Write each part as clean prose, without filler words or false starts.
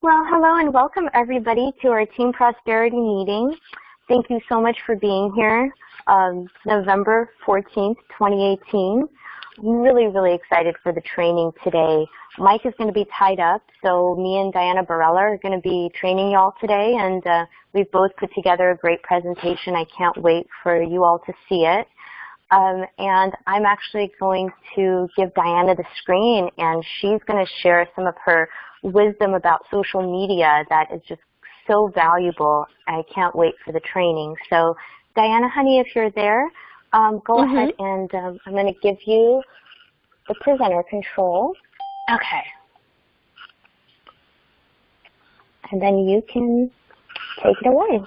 Well, hello and welcome everybody to our Team Prosperity meeting. Thank you so much for being here. November 14th, 2018. I'm really excited for the training today. Mike is going to be tied up, so me and Diana Barella are going to be training y'all today, and we've both put together a great presentation. I can't wait for you all to see it. And I'm actually going to give Diana the screen, and she's going to share some of her wisdom about social media that is just so valuable. I can't wait for the training. So Diana, honey, if you're there, go ahead and I'm going to give you the presenter control. Okay. And then you can take it away.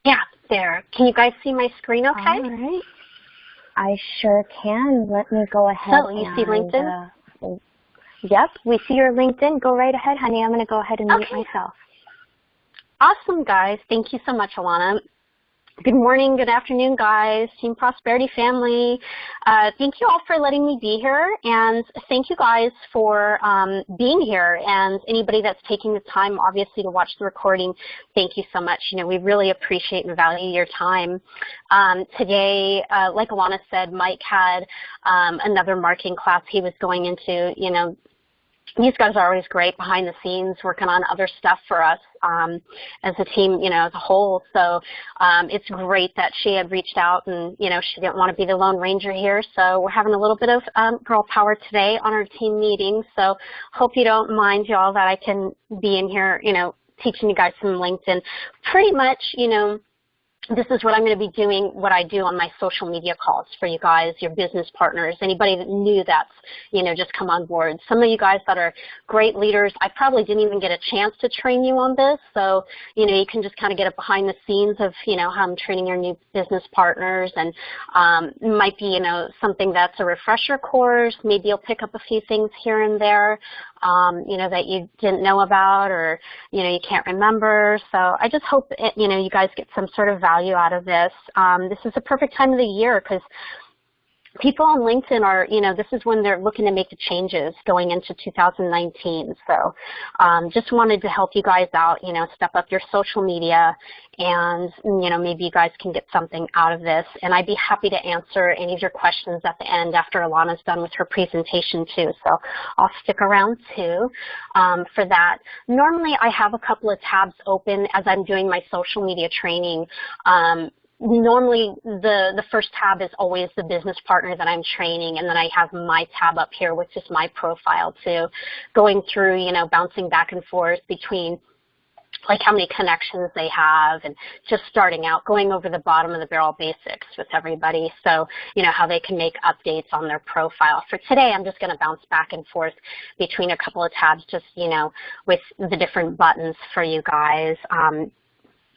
Yeah, there. Can you guys see my screen okay? All right. I sure can. Let me go ahead. So you see LinkedIn? Yep, we see your LinkedIn. Go right ahead, honey. I'm going to go ahead and mute myself. Awesome, guys. Thank you so much, Alana. Good morning, good afternoon, guys, Team Prosperity family. Thank you all for letting me be here, and thank you guys for being here, and anybody that's taking the time, obviously, to watch the recording, thank you so much. You know, we really appreciate and value your time. Today, like Alana said, Mike had another marketing class he was going into. You know, these guys are always great behind the scenes working on other stuff for us as a team, you know, as a whole. So it's great that she had reached out and, you know, she didn't want to be the Lone Ranger here. So we're having a little bit of girl power today on our team meeting. So hope you don't mind, y'all, that I can be in here, you know, teaching you guys some LinkedIn. Pretty much, you know, this is what I'm going to be doing, what I do on my social media calls for you guys, your business partners, anybody that new that's, you know, just come on board. Some of you guys that are great leaders, I probably didn't even get a chance to train you on this. So, you know, you can just kind of get it behind the scenes of, you know, how I'm training your new business partners. And it might be, you know, something that's a refresher course. Maybe you'll pick up a few things here and there, you know, that you didn't know about or, you know, you can't remember. So I just hope, you know, you guys get some sort of value out of this. This is the perfect time of the year because people on LinkedIn are, you know, this is when they're looking to make the changes going into 2019. So just wanted to help you guys out, you know, step up your social media and, you know, maybe you guys can get something out of this. And I'd be happy to answer any of your questions at the end after Alana's done with her presentation too. So I'll stick around too for that. Normally I have a couple of tabs open as I'm doing my social media training. Normally, the first tab is always the business partner that I'm training, and then I have my tab up here, which is my profile too, going through, you know, bouncing back and forth between like how many connections they have and just starting out, going over the bottom of the barrel basics with everybody. So, you know, how they can make updates on their profile. For today, I'm just going to bounce back and forth between a couple of tabs, just, you know, with the different buttons for you guys.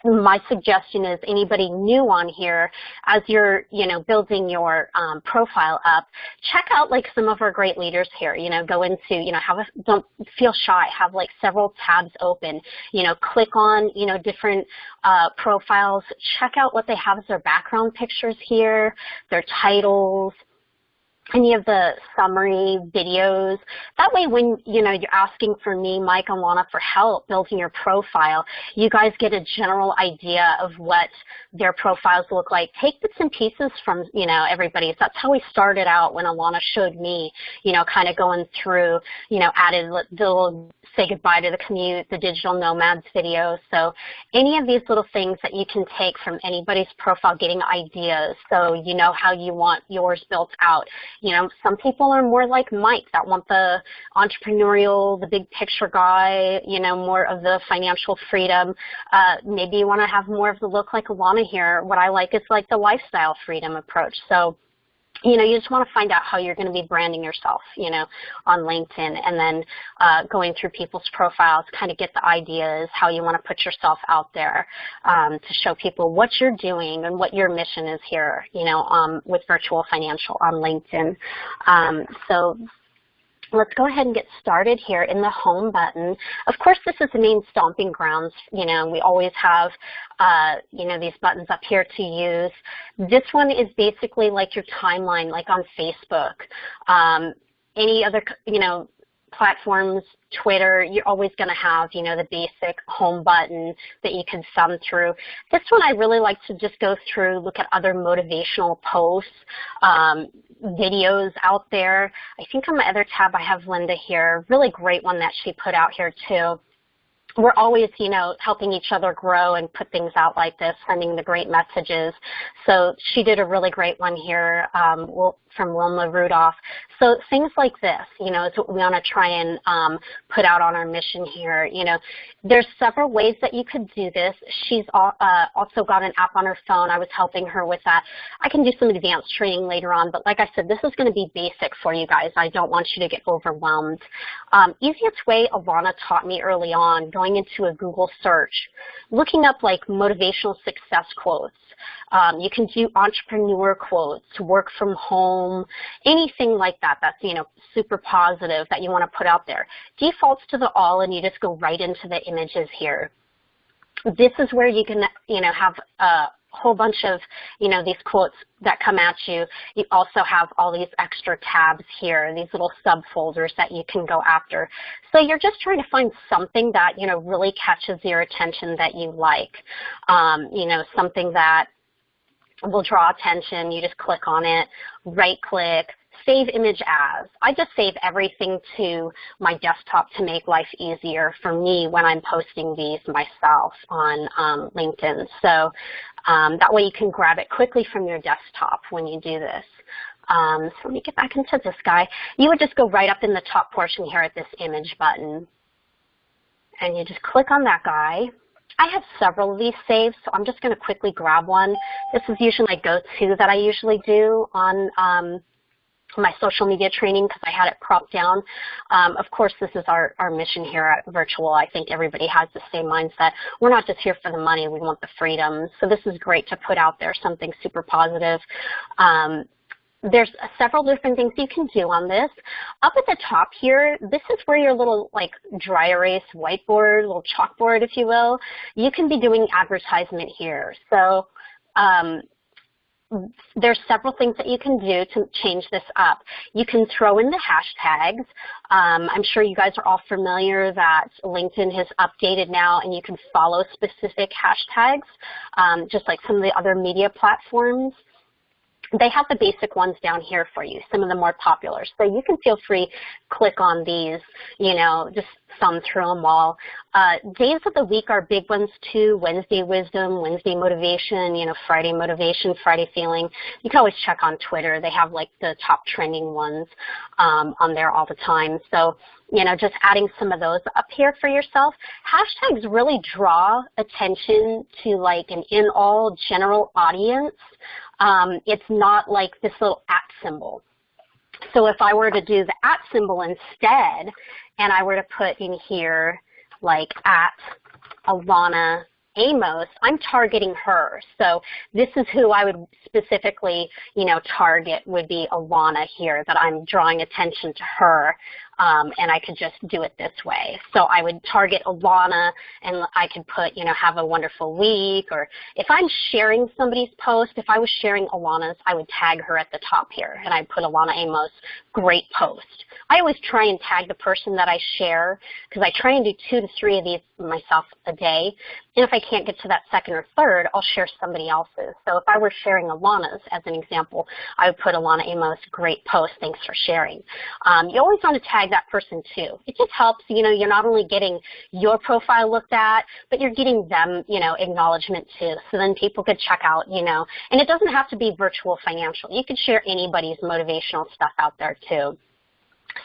My suggestion is anybody new on here, as you're, you know, building your profile up, check out like some of our great leaders here, you know, go into, you know, don't feel shy, have like several tabs open, you know, click on, you know, different profiles, check out what they have as their background pictures here, their titles, any of the summary videos. That way when, you know, you're asking for me, Mike and Lana, for help building your profile, you guys get a general idea of what their profiles look like. Take bits and pieces from, you know, everybody's. That's how we started out when Alana showed me, you know, kind of going through, you know, added the little say goodbye to the commute, the digital nomads video. So any of these little things that you can take from anybody's profile, getting ideas so you know how you want yours built out. You know, some people are more like Mike that want the entrepreneurial, the big picture guy, you know, more of the financial freedom. Maybe you want to have more of the look like Alana here. What I like is like the lifestyle freedom approach. So, you know, you just want to find out how you're going to be branding yourself, you know, on LinkedIn, and then going through people's profiles, kind of get the ideas, how you want to put yourself out there to show people what you're doing and what your mission is here, you know, with Virtual Financial on LinkedIn. So let's go ahead and get started here in the home button. Of course, this is the main stomping grounds. You know, we always have, you know, these buttons up here to use. This one is basically like your timeline, like on Facebook. any other, platforms, Twitter, you're always going to have, the basic home button that you can thumb through. This one I really like to just go through, look at other motivational posts, videos out there. I think on my other tab I have Linda here, really great one that she put out here too. We're always, helping each other grow and put things out like this, sending the great messages. So she did a really great one here from Wilma Rudolph. So things like this, is what we want to try and put out on our mission here. There's several ways that you could do this. She's also got an app on her phone. I was helping her with that. I can do some advanced training later on, but like I said, this is going to be basic for you guys. I don't want you to get overwhelmed. Easiest way Alana taught me early on, going into a Google search, looking up like motivational success quotes. You can do entrepreneur quotes, work from home, anything like that that's, super positive that you want to put out there. Defaults to the all, and you just go right into the images here. This is where you can, have a whole bunch of, these quotes that come at you. You also have all these extra tabs here, these little subfolders that you can go after. So you're just trying to find something that, really catches your attention that you like, something that will draw attention. You just click on it, right click, save image as. I just save everything to my desktop to make life easier for me when I'm posting these myself on LinkedIn. So that way you can grab it quickly from your desktop when you do this. So let me get back into this guy. You would just go right up in the top portion here at this image button. And you just click on that guy. I have several of these saved, so I'm just going to quickly grab one. This is usually my go-to that I usually do on my social media training because I had it propped down. Of course, this is our mission here at Virtual. I think everybody has the same mindset. We're not just here for the money. We want the freedom. So this is great to put out there, something super positive. There's several different things you can do on this. Up at the top here, this is where your little like dry erase whiteboard, little chalkboard, if you will. You can be doing advertisement here. So there's several things that you can do to change this up. You can throw in the hashtags. I'm sure you guys are all familiar that LinkedIn has updated now and you can follow specific hashtags, just like some of the other media platforms. They have the basic ones down here for you, some of the more popular. So you can feel free, click on these, just thumb through them all. Days of the week are big ones too. Wednesday wisdom, Wednesday motivation, Friday motivation, Friday feeling. You can always check on Twitter. They have like the top trending ones on there all the time. So, just adding some of those up here for yourself. Hashtags really draw attention to like an in-all general audience. It's not like this little @ symbol. So if I were to do the @ symbol instead, and I were to put in here like @Alana Amos, I'm targeting her. So this is who I would specifically, target would be Alana here, that I'm drawing attention to her. And I could just do it this way. So I would target Alana and I could put, have a wonderful week. Or if I'm sharing somebody's post, if I was sharing Alana's, I would tag her at the top here and I'd put Alana Amos, great post. I always try and tag the person that I share because I try and do 2 to 3 of these myself a day. And if I can't get to that second or third, I'll share somebody else's. So if I were sharing Alana's as an example, I would put Alana Amos, great post, thanks for sharing. You always want to tag that person too. It just helps, you're not only getting your profile looked at, but you're getting them, acknowledgement too. So then people could check out, and it doesn't have to be Virtual Financial. You could share anybody's motivational stuff out there too.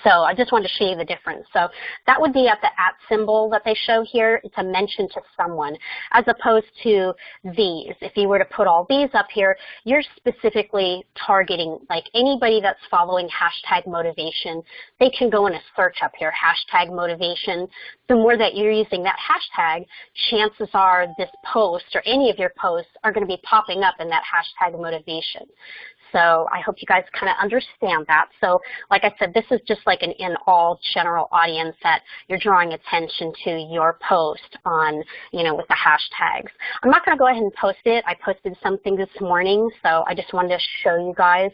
So I just wanted to show you the difference. So that would be at the @ symbol that they show here. It's a mention to someone, as opposed to these. If you were to put all these up here, you're specifically targeting like anybody that's following hashtag motivation. They can go in a search up here, hashtag motivation. The more that you're using that hashtag, chances are this post or any of your posts are going to be popping up in that hashtag motivation. So I hope you guys kind of understand that. So like I said, this is just like an in-all general audience that you're drawing attention to your post on, with the hashtags. I'm not going to go ahead and post it. I posted something this morning, so I just wanted to show you guys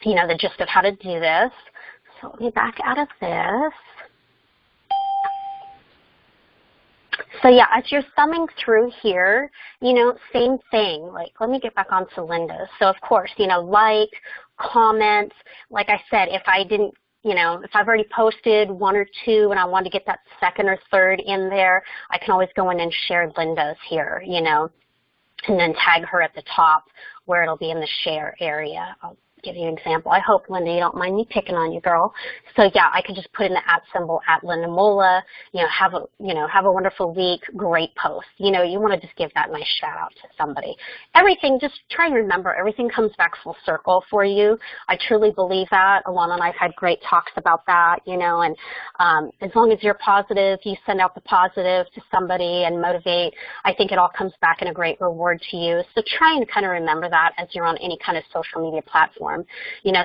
the gist of how to do this. So let me back out of this. So yeah, as you're thumbing through here, same thing. Like, let me get back onto Linda. So of course, like, comment. Like I said, if I didn't, if I've already posted one or two and I want to get that second or third in there, I can always go in and share Linda's here, and then tag her at the top where it'll be in the share area. I'll give you an example. I hope, Linda, you don't mind me picking on you, girl. So yeah, I could just put in the @ symbol at Linda Mola. Have a wonderful week. Great post. You want to just give that nice shout out to somebody. Everything, just try and remember, everything comes back full circle for you. I truly believe that. Alana and I've had great talks about that. And as long as you're positive, you send out the positive to somebody and motivate. I think it all comes back in a great reward to you. So try and kind of remember that as you're on any kind of social media platform.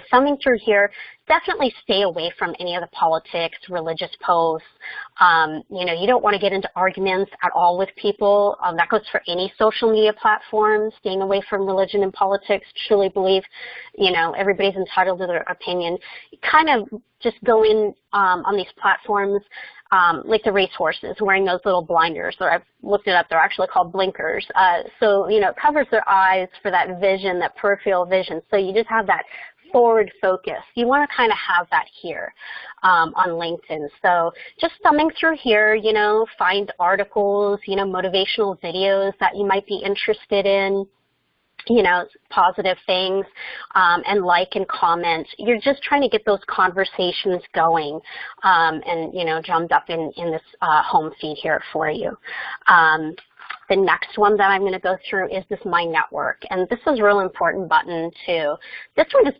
Thumbing through here, definitely stay away from any of the politics, religious posts. You don't want to get into arguments at all with people. That goes for any social media platform, staying away from religion and politics. Truly believe, everybody's entitled to their opinion. Kind of just go in on these platforms like the racehorses, wearing those little blinders, or I've looked it up, they're actually called blinkers. So, it covers their eyes for that vision, that peripheral vision. So you just have that forward focus. You want to kind of have that here on LinkedIn. So just thumbing through here, find articles, motivational videos that you might be interested in, positive things, and like and comment. You're just trying to get those conversations going and, drummed up in this home feed here for you. The next one that I'm going to go through is this My Network, and this is a real important button too. This one is,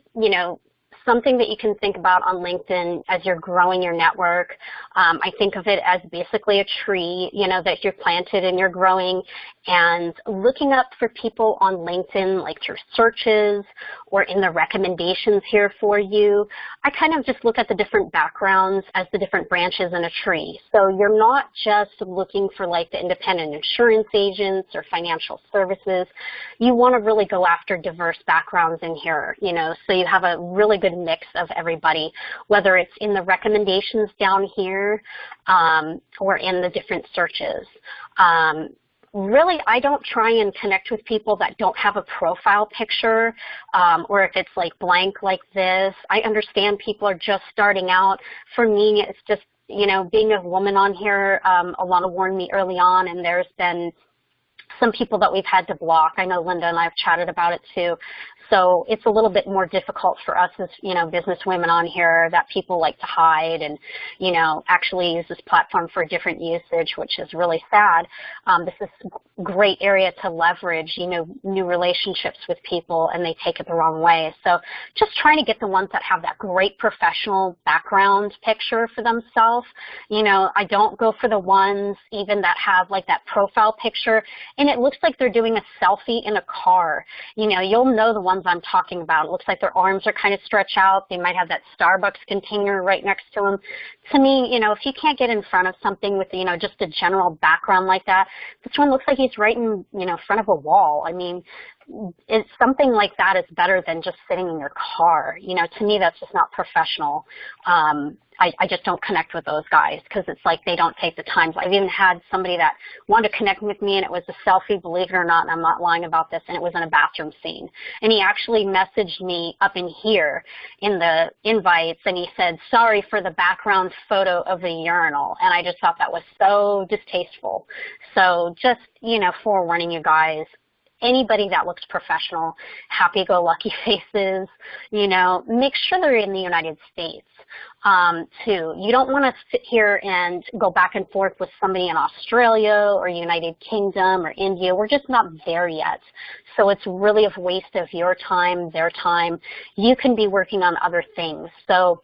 something that you can think about on LinkedIn as you're growing your network. I think of it as basically a tree, that you're planted and you're growing, and looking up for people on LinkedIn, like through searches or in the recommendations here for you. I kind of just look at the different backgrounds as the different branches in a tree. So you're not just looking for like the independent insurance agents or financial services. You want to really go after diverse backgrounds in here, so you have a really good mix of everybody, whether it's in the recommendations down here or in the different searches. Really, I don't try and connect with people that don't have a profile picture, or if it's like blank like this. I understand people are just starting out. For me, it's just, being a woman on here, Alana warned me early on, and there's been some people that we've had to block. I know Linda and I have chatted about it too. So it's a little bit more difficult for us as, business women on here, that people like to hide and, actually use this platform for different usage, which is really sad. This is a great area to leverage, new relationships with people, and they take it the wrong way. So just trying to get the ones that have that great professional background picture for themselves. I don't go for the ones even that have like that profile picture and it looks like they're doing a selfie in a car. You'll know the ones I'm talking about. It looks like their arms are kind of stretched out. They might have that Starbucks container right next to them. To me, if you can't get in front of something with, just a general background like that, this one looks like he's right in, front of a wall. I mean, it's something like that is better than just sitting in your car. To me, that's just not professional. I just don't connect with those guys because it's like they don't take the time. I've even had somebody that wanted to connect with me, and it was a selfie, believe it or not, and I'm not lying about this, and it was in a bathroom scene. And he actually messaged me up in here in the invites, and he said, sorry for the background photo of the urinal. And I just thought that was so distasteful. So just, forewarning you guys, anybody that looks professional, happy-go-lucky faces, make sure they're in the United States too. You don't want to sit here and go back and forth with somebody in Australia or United Kingdom or India. We're just not there yet. So it's really a waste of your time, their time. You can be working on other things. So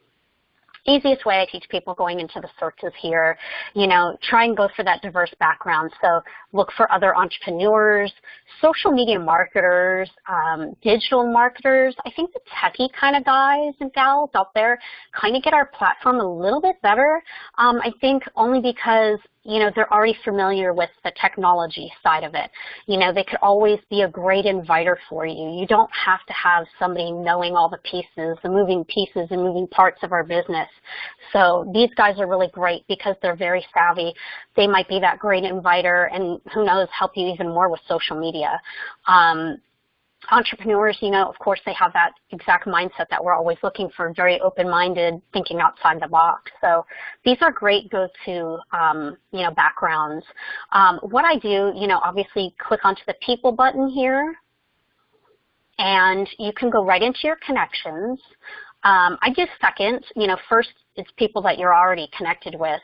easiest way I teach people going into the searches here, try and go for that diverse background. So look for other entrepreneurs, social media marketers, digital marketers. I think the techie kind of guys and gals out there kind of get our platform a little bit better. I think only because you know, they're already familiar with the technology side of it. You know, they could always be a great inviter for you. You don't have to have somebody knowing all the pieces, the moving pieces and moving parts of our business. So these guys are really great because they're very savvy. They might be that great inviter and who knows, help you even more with social media. Entrepreneurs, you know, of course, they have that exact mindset that we're always looking for, very open-minded, thinking outside the box. So these are great go-to, you know, backgrounds. What I do, you know, obviously click onto the people button here, and you can go right into your connections. I do second, you know, first it's people that you're already connected with.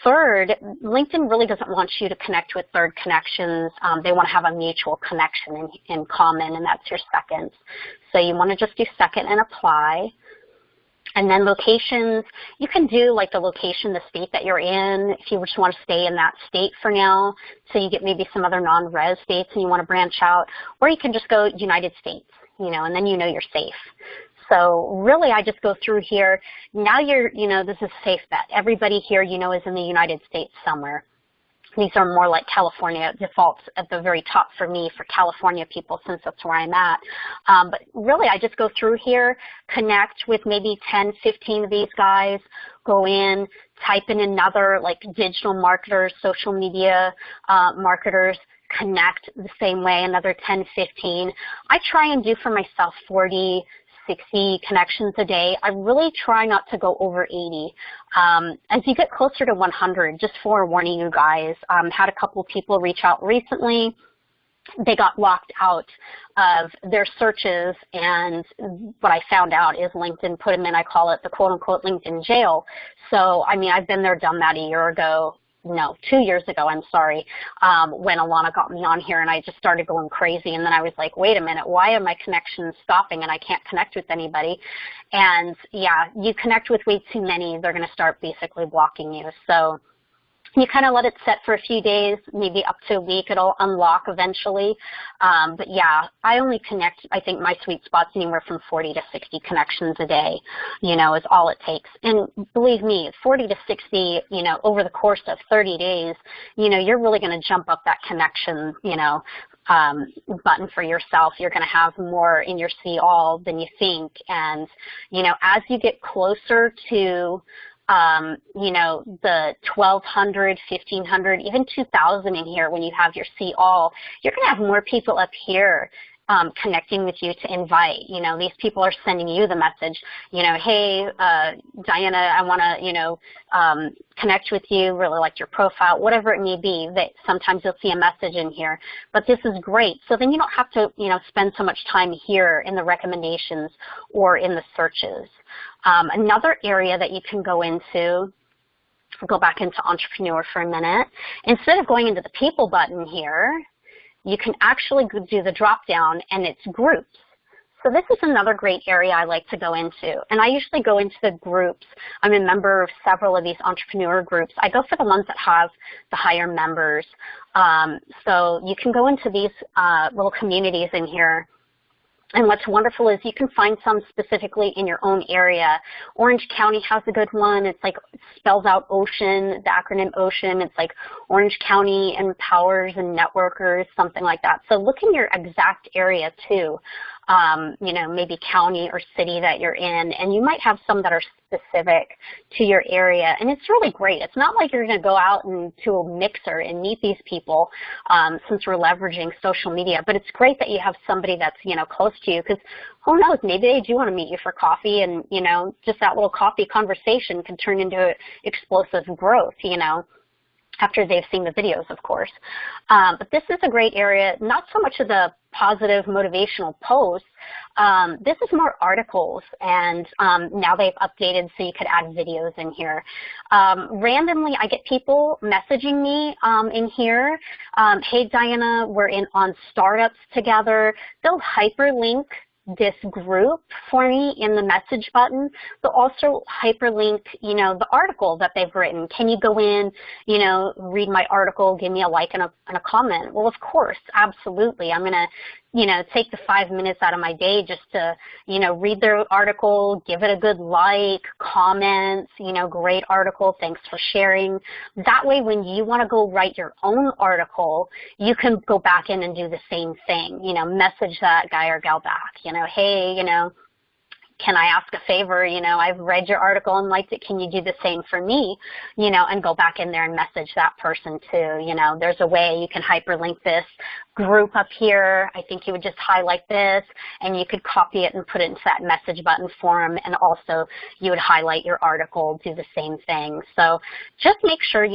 Third, LinkedIn really doesn't want you to connect with third connections. They want to have a mutual connection in common, and that's your second. So you want to just do second and apply. And then locations, you can do like the location, the state that you're in, if you just want to stay in that state for now, so you get maybe some other non-res states and you want to branch out, or you can just go United States, you know, and then you know you're safe. So really, I just go through here. Now you know, this is a safe bet. Everybody here, you know, is in the United States somewhere. These are more like California defaults at the very top for me, for California people, since that's where I'm at. But really, I just go through here, connect with maybe 10, 15 of these guys, go in, type in another, like digital marketers, social media marketers, connect the same way, another 10, 15. I try and do for myself 40, 60 connections a day. I really try not to go over 80. As you get closer to 100, just forewarning you guys, had a couple people reach out recently. They got locked out of their searches, and what I found out is LinkedIn put them in, I call it the quote-unquote LinkedIn jail. So, I mean, I've been there, done that a year ago. No, 2 years ago, I'm sorry, when Alana got me on here and I just started going crazy, and then I was like, wait a minute, why are my connections stopping and I can't connect with anybody? And yeah, you connect with way too many, they're going to start basically blocking you. So you kind of let it set for a few days, maybe up to a week, it'll unlock eventually. But yeah, I only connect, I think my sweet spot's anywhere from 40 to 60 connections a day, you know, is all it takes. And believe me, 40 to 60, you know, over the course of 30 days, you know, you're really going to jump up that connection, you know, button for yourself. You're going to have more in your see all than you think. And, you know, as you get closer to you know, the 1,200, 1,500, even 2,000 in here when you have your see all, you're going to have more people up here connecting with you to invite. You know, these people are sending you the message, you know, hey, Diana, I want to, you know, connect with you, really like your profile, whatever it may be. That sometimes you'll see a message in here, but this is great. So then you don't have to, you know, spend so much time here in the recommendations or in the searches. Another area that you can go into, go back into Entrepreneur for a minute. Instead of going into the people button here, you can actually do the drop down and it's groups. So this is another great area I like to go into. And I usually go into the groups. I'm a member of several of these entrepreneur groups. I go for the ones that have the higher members. So you can go into these little communities in here. And what's wonderful is you can find some specifically in your own area. Orange County has a good one. It's like, it spells out OCEAN, the acronym OCEAN. It's like Orange County Empowers and Networkers, something like that. So look in your exact area too. You know, maybe county or city that you're in, and you might have some that are specific to your area, and it's really great. It's not like you're going to go out to a mixer and meet these people since we're leveraging social media, but it's great that you have somebody that's, you know, close to you, because who knows, maybe they do want to meet you for coffee, and, you know, just that little coffee conversation can turn into explosive growth, you know, after they've seen the videos, of course. But this is a great area, not so much of the positive motivational posts. This is more articles, and now they've updated so you could add videos in here. Randomly, I get people messaging me in here. Hey, Diana, we're on startups together. They'll hyperlink this group for me in the message button. They'll also hyperlink, you know, the article that they've written. Can you go in, you know, read my article, give me a like and a comment? Well, of course, absolutely. I'm going to take the 5 minutes out of my day just to, read their article, give it a good like, comment, great article, thanks for sharing. That way, when you want to go write your own article, you can go back in and do the same thing, message that guy or gal back, hey, can I ask a favor? I've read your article and liked it. Can you do the same for me? And go back in there and message that person too. There's a way you can hyperlink this group up here. I think you would just highlight this and you could copy it and put it into that message button form, and also you would highlight your article, do the same thing. So just make sure,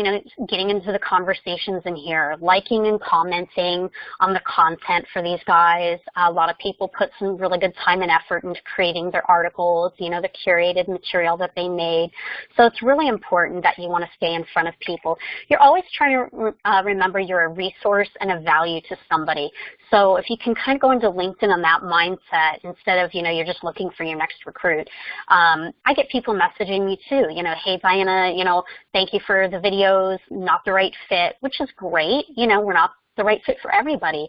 getting into the conversations in here, liking and commenting on the content for these guys. A lot of people put some really good time and effort into creating their articles, the curated material that they made. So it's really important that you want to stay in front of people. You're always trying to remember you're a resource and a value to somebody. So if you can kind of go into LinkedIn on that mindset instead of, you're just looking for your next recruit. I get people messaging me too, hey, Diana, thank you for the videos, not the right fit, which is great. We're not the right fit for everybody.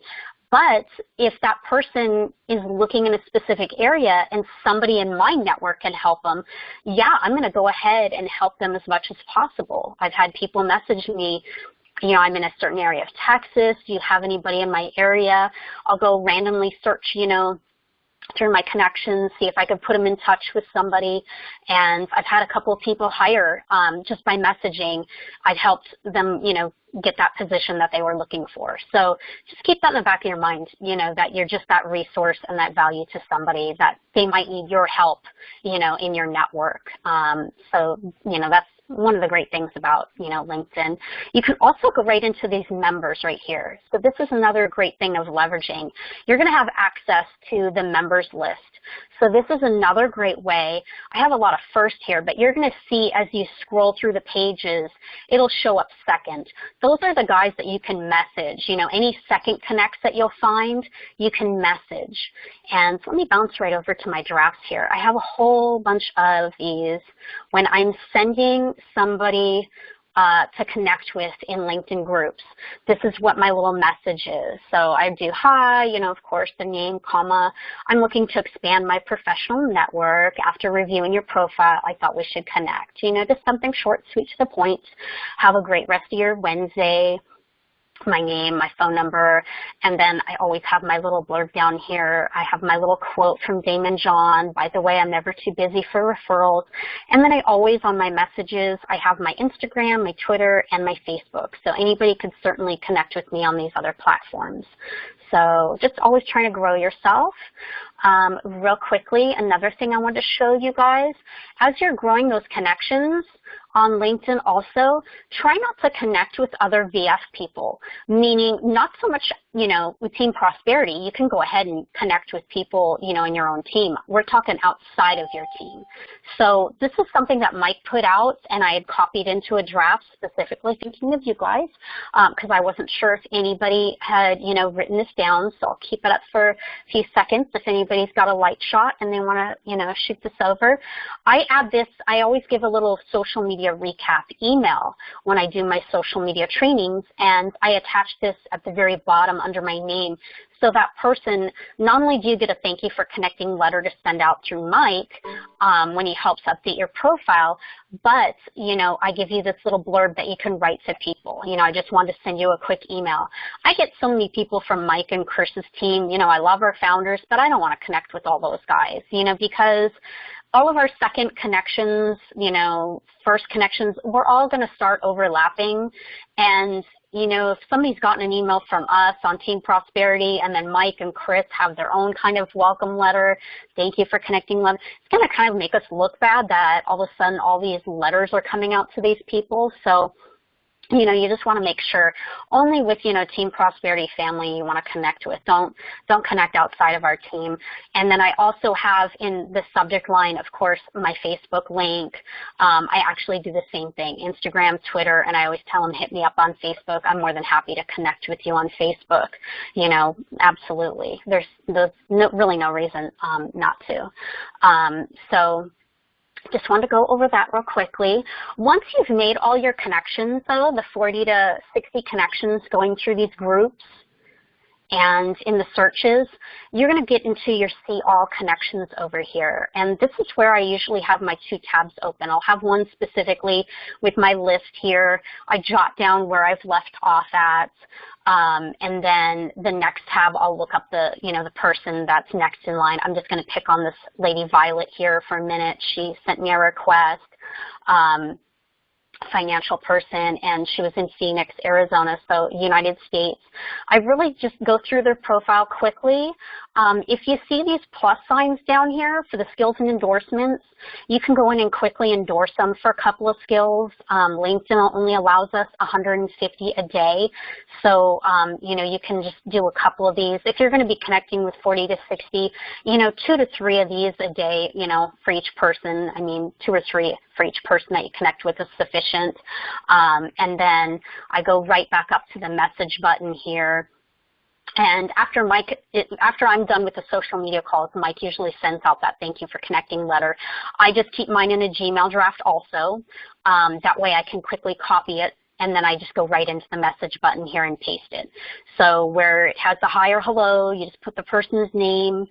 But if that person is looking in a specific area and somebody in my network can help them, yeah, I'm going to go ahead and help them as much as possible. I've had people message me, I'm in a certain area of Texas. Do you have anybody in my area? I'll go randomly search, through my connections, see if I could put them in touch with somebody. And I've had a couple of people hire just by messaging. I've helped them, get that position that they were looking for. So just keep that in the back of your mind, that you're just that resource and that value to somebody, that they might need your help, in your network. So, that's one of the great things about, LinkedIn. You can also go right into these members right here. So this is another great thing of leveraging. You're going to have access to the members list. So this is another great way. I have a lot of first here, but you're going to see as you scroll through the pages, it'll show up second. Those are the guys that you can message. Any second connects that you'll find, you can message. And so let me bounce right over to my drafts here. I have a whole bunch of these. When I'm sending somebody to connect with in LinkedIn groups, this is what my little message is. So I do hi, of course, the name, comma. I'm looking to expand my professional network. After reviewing your profile, I thought we should connect. Just something short, sweet, to the point. Have a great rest of your Wednesday. My name, my phone number, and then I always have my little blurb down here. I have my little quote from Damon John. By the way, I'm never too busy for referrals. And then I always, on my messages, I have my Instagram, my Twitter, and my Facebook. So anybody could certainly connect with me on these other platforms. So just always trying to grow yourself. Real quickly, another thing I wanted to show you guys, as you're growing those connections on LinkedIn also, try not to connect with other VF people, meaning not so much, with Team Prosperity. You can go ahead and connect with people, in your own team. We're talking outside of your team. So this is something that Mike put out, and I had copied into a draft specifically thinking of you guys, because I wasn't sure if anybody had, written this down. So I'll keep it up for a few seconds if anybody's got a light shot and they want to, shoot this over. I add this, I always give a little social media recap email when I do my social media trainings, and I attach this at the very bottom under my name. So that person, not only do you get a thank you for connecting letter to send out through Mike when he helps update your profile, but, I give you this little blurb that you can write to people. I just wanted to send you a quick email. I get so many people from Mike and Chris's team. I love our founders, but I don't want to connect with all those guys, because all of our second connections, first connections, we're all going to start overlapping. And if somebody's gotten an email from us on Team Prosperity and then Mike and Chris have their own kind of welcome letter, thank you for connecting letter, it's going to kind of make us look bad that all of a sudden all these letters are coming out to these people. So, you just want to make sure only with, Team Prosperity family you want to connect with. Don't connect outside of our team. And then I also have in the subject line, of course, my Facebook link. I actually do the same thing, Instagram, Twitter, and I always tell them, hit me up on Facebook. I'm more than happy to connect with you on Facebook. Absolutely. There's really no reason not to. So just wanted to go over that real quickly. Once you've made all your connections, though, the 40 to 60 connections going through these groups, And in the searches, you're going to get into your See All connections over here. And this is where I usually have my 2 tabs open. I'll have one specifically with my list here. I jot down where I've left off at. And then the next tab, I'll look up the person that's next in line. I'm just going to pick on this lady Violet here for a minute. She sent me a request. Financial person, and she was in Phoenix, Arizona, so United States. I really just go through their profile quickly. If you see these plus signs down here for the skills and endorsements, you can go in and quickly endorse them for a couple of skills. LinkedIn only allows us 150 a day, so you can just do a couple of these. If you're going to be connecting with 40 to 60, 2 to 3 of these a day, for each person. I mean, 2 or 3 for each person that you connect with is sufficient. And then I go right back up to the message button here. And after I'm done with the social media calls, Mike usually sends out that thank you for connecting letter. I just keep mine in a Gmail draft also. That way I can quickly copy it, and then I just go right into the message button here and paste it. So where it has the hi or hello, you just put the person's name,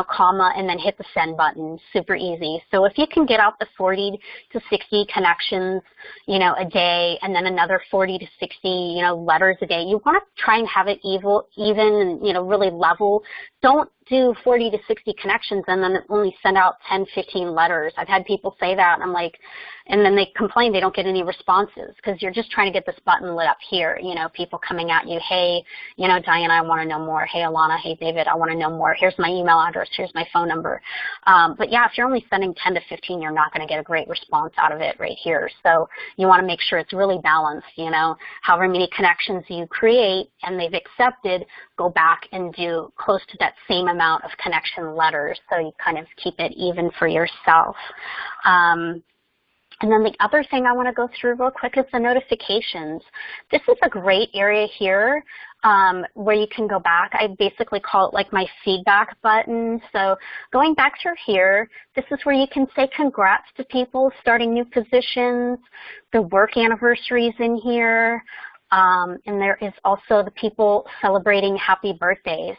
comma, and then hit the send button. Super easy. So if you can get out the 40 to 60 connections, a day, and then another 40 to 60, letters a day, you want to try and have it even, and, really level. Don't do 40 to 60 connections and then only send out 10, 15 letters. I've had people say that, and I'm like, and then they complain they don't get any responses because you're just trying to get this button lit up here, people coming at you, hey, Diana, I want to know more. Hey, Alana, hey, David, I want to know more. Here's my email address. Here's my phone number. But yeah, if you're only sending 10 to 15, you're not going to get a great response out of it right here. So you want to make sure it's really balanced, however many connections you create and they've accepted, go back and do close to that same amount of connection letters so you kind of keep it even for yourself. And then the other thing I want to go through real quick is the notifications. This is a great area here where you can go back. I basically call it like my feedback button. So going back through here, this is where you can say congrats to people starting new positions, the work anniversaries in here, and there is also the people celebrating happy birthdays.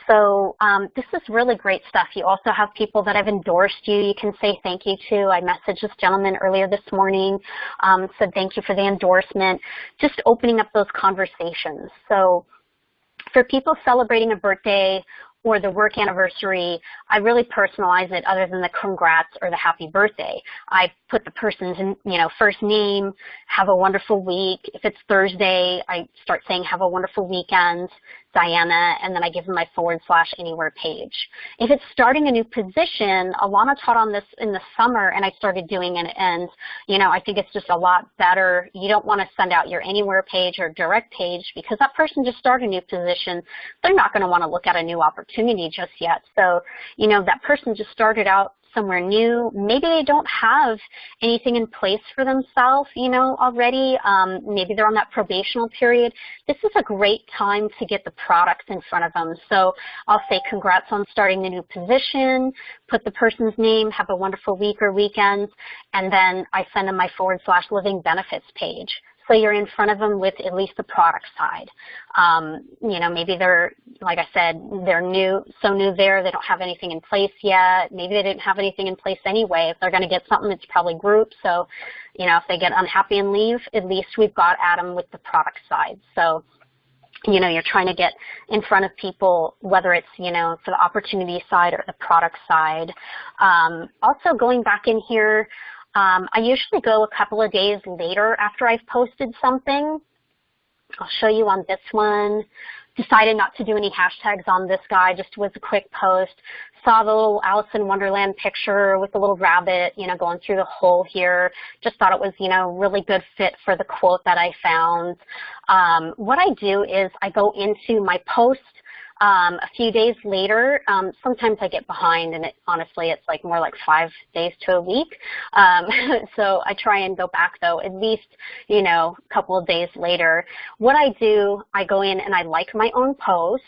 So this is really great stuff. You also have people that have endorsed you. You can say thank you to. I messaged this gentleman earlier this morning, said thank you for the endorsement. Just opening up those conversations. So for people celebrating a birthday or the work anniversary, I really personalize it other than the congrats or the happy birthday. I put the person's first name, have a wonderful week. If it's Thursday, I start saying have a wonderful weekend, Diana, and then I give them my / anywhere page. If it's starting a new position, Alana taught on this in the summer and I started doing it, and I think it's just a lot better. You don't want to send out your anywhere page or direct page because that person just started a new position. They're not going to want to look at a new opportunity just yet. So, that person just started out somewhere new. Maybe they don't have anything in place for themselves, already. Maybe they're on that probational period. This is a great time to get the products in front of them. So I'll say congrats on starting the new position, put the person's name, have a wonderful week or weekend, and then I send them my / living benefits page. So you're in front of them with at least the product side. Maybe they're, like I said, they're so new there, they don't have anything in place yet. Maybe they didn't have anything in place anyway. If they're going to get something, it's probably group. So, if they get unhappy and leave, at least we've got Adam with the product side. So, you're trying to get in front of people, whether it's, for the opportunity side or the product side. Also going back in here, I usually go a couple of days later after I've posted something. I'll show you on this one. Decided not to do any hashtags on this guy, just was a quick post. Saw the little Alice in Wonderland picture with the little rabbit, going through the hole here. Just thought it was, really good fit for the quote that I found. What I do is I go into my post a few days later. Sometimes I get behind, and honestly, it's like more like 5 days to a week. So I try and go back, though, at least, a couple of days later. What I do, I go in and I like my own post.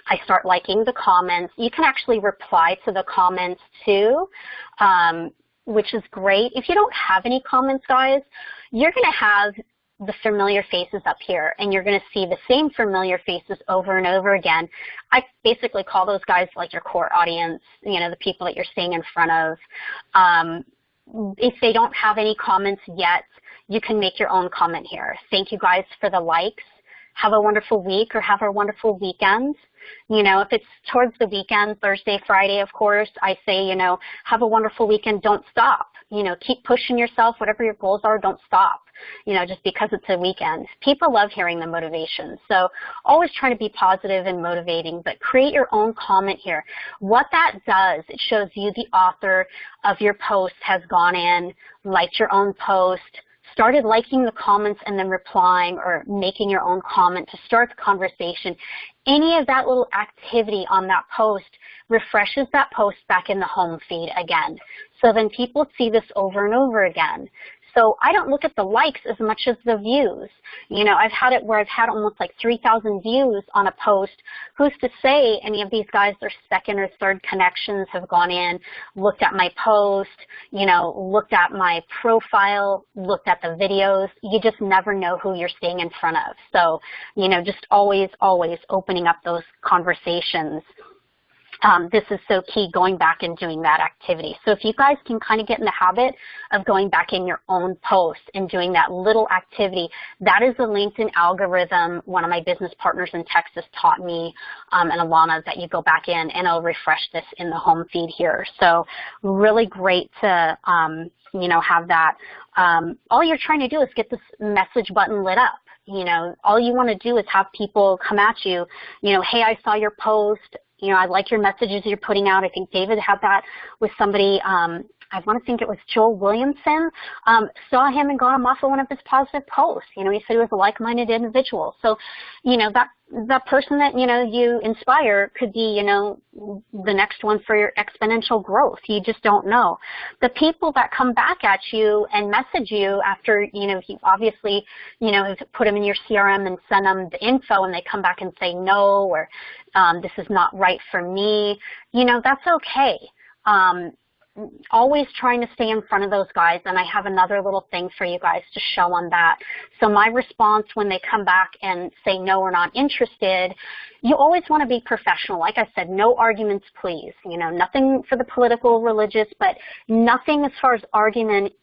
I start liking the comments. You can actually reply to the comments, too, which is great. If you don't have any comments, guys, you're going to have the familiar faces up here, and you're going to see the same familiar faces over and over again. I basically call those guys like your core audience, you know, the people that you're staying in front of. If they don't have any comments yet, you can make your own comment here. Thank you guys for the likes. Have a wonderful week or have a wonderful weekend. You know, if it's towards the weekend, Thursday, Friday, of course, I say, you know, have a wonderful weekend. Don't stop. You know, keep pushing yourself. Whatever your goals are, don't stop, you know, just because it's a weekend. People love hearing the motivation. So always try to be positive and motivating, but create your own comment here. What that does, it shows you, the author of your post, has gone in, liked your own post, started liking the comments and then replying or making your own comment to start the conversation. Any of that little activity on that post refreshes that post back in the home feed again. So then people see this over and over again. So I don't look at the likes as much as the views. You know, I've had it where I've had almost like 3,000 views on a post. Who's to say any of these guys, their second or third connections, have gone in, looked at my post, you know, looked at my profile, looked at the videos. You just never know who you're staying in front of. So, you know, just always, always opening up those conversations. This is so key, going back and doing that activity. So if you guys can kind of get in the habit of going back in your own post and doing that little activity, that is the LinkedIn algorithm one of my business partners in Texas taught me, and Alana, that you go back in and it'll refresh this in the home feed here. So really great to, you know, have that. All you're trying to do is get this message button lit up. You know, all you want to do is have people come at you, you know, hey, I saw your post. You know, I like your messages you're putting out. I think David had that with somebody, I want to think it was Joel Williamson, saw him and got him off of one of his positive posts. You know, he said he was a like-minded individual. So, you know, that person that, you know, you inspire could be, you know, the next one for your exponential growth. You just don't know. The people that come back at you and message you after, you know, you obviously, you know, put them in your CRM and send them the info, and they come back and say no, or this is not right for me, you know, that's okay. Always trying to stay in front of those guys, and I have another little thing for you guys to show on that. So my response when they come back and say no, we're not interested, you always want to be professional. Like I said, no arguments, please. You know, nothing for the political, religious, but nothing as far as arguments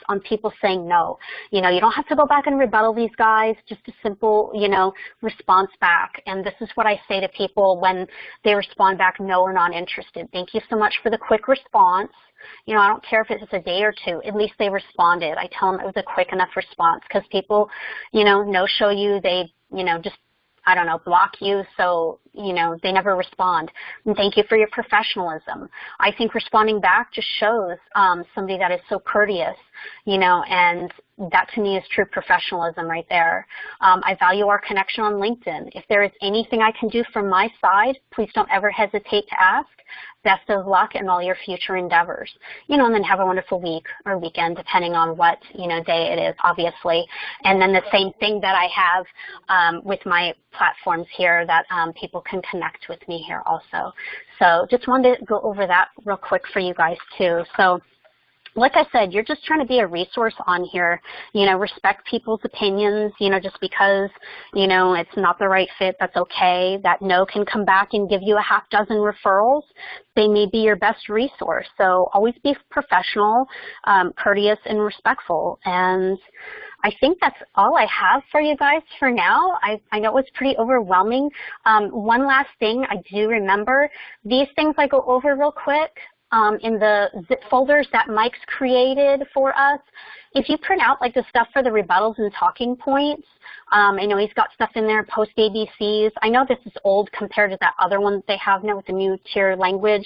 on people saying no. You know, you don't have to go back and rebuttal these guys, just a simple, you know, response back. And this is what I say to people when they respond back, no, we're not interested. Thank you so much for the quick response. You know, I don't care if it's a day or two, at least they responded. I tell them it was a quick enough response, because people, you know, no-show you, they, you know, just, I don't know, block you, so, you know, they never respond. And thank you for your professionalism. I think responding back just shows somebody that is so courteous, you know, and that to me is true professionalism right there. I value our connection on LinkedIn. If there is anything I can do from my side, please don't ever hesitate to ask. Best of luck in all your future endeavors. You know, and then have a wonderful week or weekend, depending on what, you know, day it is, obviously. And then the same thing that I have with my platforms here, that people can connect with me here also. So just wanted to go over that real quick for you guys too. So like I said, you're just trying to be a resource on here. You know, respect people's opinions. You know, just because, you know, it's not the right fit, that's okay. That no can come back and give you a half dozen referrals. They may be your best resource. So always be professional, courteous, and respectful. And I think that's all I have for you guys for now. I know it was pretty overwhelming. One last thing I do remember, these things I go over real quick. In the zip folders that Mike's created for us, if you print out like the stuff for the rebuttals and talking points, I know he's got stuff in there, post ABCs. I know this is old compared to that other one that they have now with the new tier language.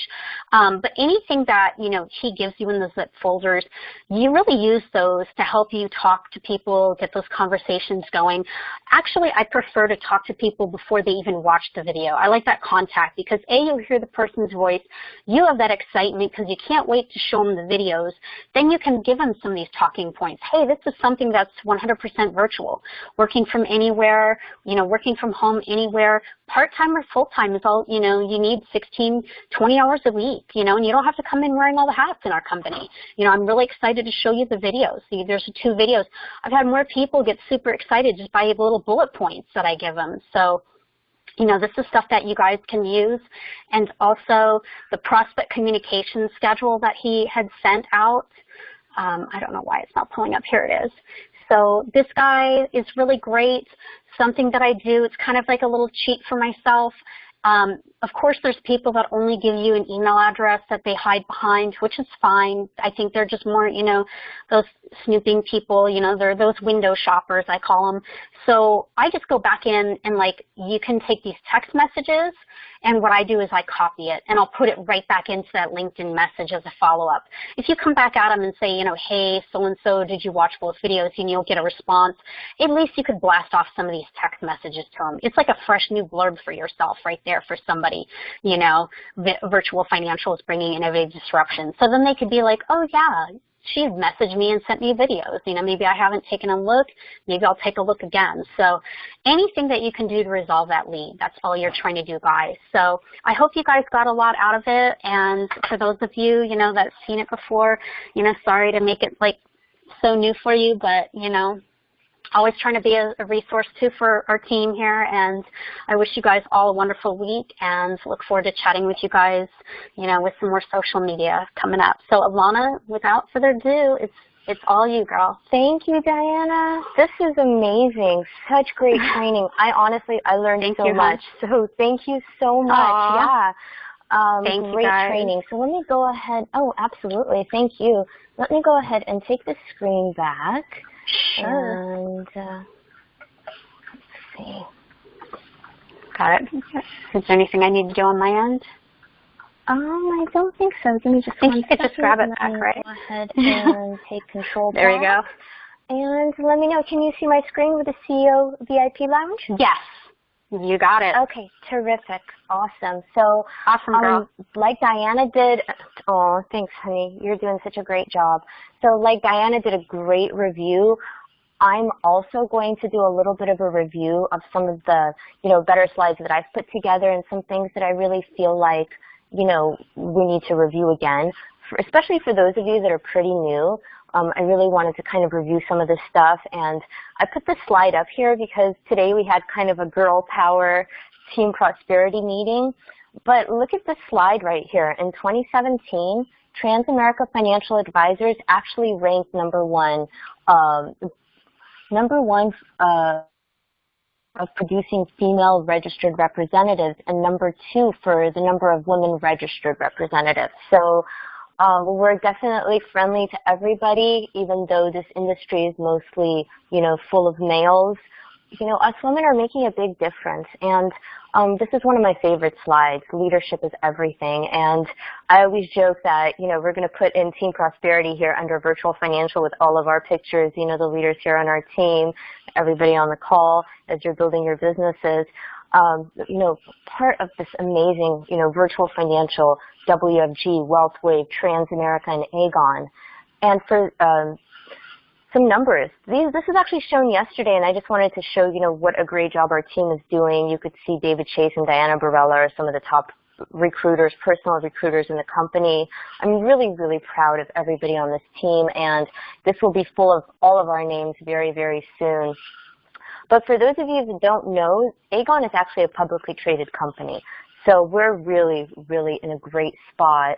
But anything that, you know, he gives you in the zip folders, you really use those to help you talk to people, get those conversations going. Actually, I prefer to talk to people before they even watch the video. I like that contact because A, you'll hear the person's voice. You have that excitement because you can't wait to show them the videos. Then you can give them some of these talking points. Hey, this is something that's 100% virtual. Working from anywhere, working from home anywhere, part-time or full-time is all, you need 16, 20 hours a week, and you don't have to come in wearing all the hats in our company. I'm really excited to show you the videos. See, there's 2 videos. I've had more people get super excited just by the little bullet points that I give them. So, this is stuff that you guys can use. And also the prospect communication schedule that he had sent out. I don't know why it's not pulling up. Here it is. So this guy is really great. Something that I do, it's kind of like a little cheat for myself. Of course, there's people that only give you an email address that they hide behind, which is fine. I think they're just more, those snooping people, they're those window shoppers, I call them. So I just go back in and you can take these text messages, and what I do is I copy it and I'll put it right back into that LinkedIn message as a follow-up. If you come back at them and say, hey, so-and-so, did you watch both videos? And you'll get a response. At least you could blast off some of these text messages to them. It's like a fresh new blurb for yourself right there for somebody, Virtual Financial is bringing innovative disruption. So then they could be like, oh yeah, she messaged me and sent me videos. Maybe I haven't taken a look. Maybe I'll take a look again. So anything that you can do to resolve that lead, that's all you're trying to do, guys. So I hope you guys got a lot out of it. And for those of you, that's seen it before, sorry to make it so new for you, but, always trying to be a resource too for our team here, and I wish you guys all a wonderful week and look forward to chatting with you guys, with some more social media coming up. So Alana, without further ado, it's all you, girl. Thank you, Diana. This is amazing. Such great training. I learned so much. So thank you so much. Aww. Yeah. Thank you, great guys. training. So let me go ahead. Oh, absolutely. Thank you. Let me go ahead and take the screen back. Sure. And let's see. Got it. Is there anything I need to do on my end? I don't think so. Give me just one second. Just grab it back, right? Go ahead and take control There we back. go. And let me know, can you see my screen with the CEO VIP Lounge? Yes. You got it. Okay, terrific. Awesome. So, awesome, girl. Like Diana did, oh, thanks, honey. You're doing such a great job. So like Diana did a great review, I'm also going to do a little bit of a review of some of the, better slides that I've put together and some things that I really feel like, we need to review again, especially for those of you that are pretty new. I really wanted to kind of review some of this stuff, and I put this slide up here because today we had kind of a girl power team prosperity meeting. But look at this slide right here. In 2017, Transamerica Financial Advisors actually ranked number one of producing female registered representatives and number 2 for the number of women registered representatives. So we're definitely friendly to everybody, even though this industry is mostly, full of males. Us women are making a big difference. And this is one of my favorite slides. Leadership is everything. And I always joke that, we're going to put in Team Prosperity here under Virtual Financial with all of our pictures, the leaders here on our team, everybody on the call as you're building your businesses. Part of this amazing, Virtual Financial, WFG, WealthWave, Transamerica, and Aegon. And for some numbers, this is actually shown yesterday, and I just wanted to show, what a great job our team is doing. You could see David Chase and Diana Barella are some of the top recruiters, personal recruiters in the company. I'm really, really proud of everybody on this team, and this will be full of all of our names very, very soon. But for those of you who don't know, Aegon is actually a publicly traded company. So we're really, really in a great spot.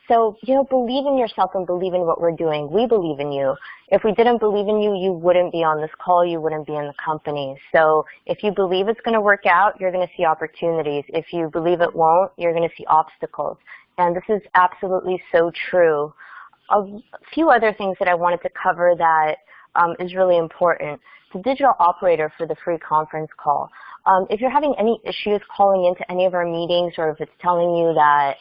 So, believe in yourself and believe in what we're doing. We believe in you. If we didn't believe in you, you wouldn't be on this call. You wouldn't be in the company. So if you believe it's going to work out, you're going to see opportunities. If you believe it won't, you're going to see obstacles. And this is absolutely so true. A few other things that I wanted to cover that is really important. The digital operator for the free conference call. If you're having any issues calling into any of our meetings, or if it's telling you that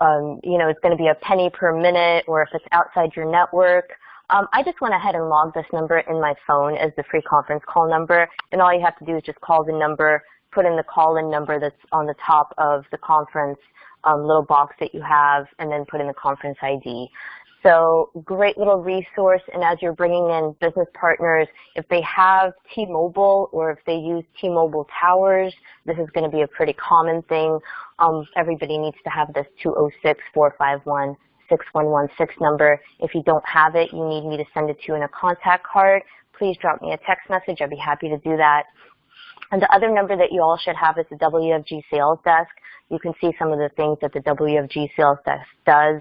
it's going to be a penny per minute, or if it's outside your network, I just went ahead and logged this number in my phone as the free conference call number, and all you have to do is just call the number, put in the call-in number that's on the top of the conference little box that you have, and then put in the conference ID. So great little resource, and as you're bringing in business partners, if they have T-Mobile or if they use T-Mobile towers, this is going to be a pretty common thing. Everybody needs to have this 206-451-6116 number. If you don't have it, you need me to send it to you in a contact card. Please drop me a text message. I'd be happy to do that. And the other number that you all should have is the WFG Sales Desk. You can see some of the things that the WFG Sales Desk does.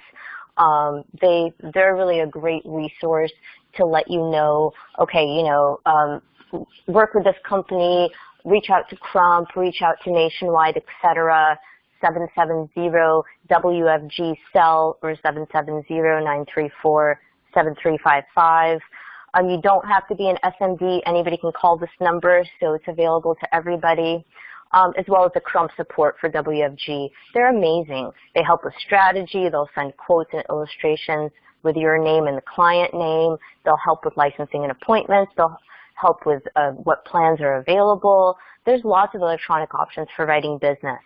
They're really a great resource to let you know, okay, work with this company, reach out to Crump, reach out to Nationwide, etc. 770-WFG-CELL or 770-934-7355. You don't have to be an SMB. Anybody can call this number, so it's available to everybody, as well as the Crump support for WFG. They're amazing. They help with strategy. They'll send quotes and illustrations with your name and the client name. They'll help with licensing and appointments. They'll help with what plans are available. There's lots of electronic options for writing business.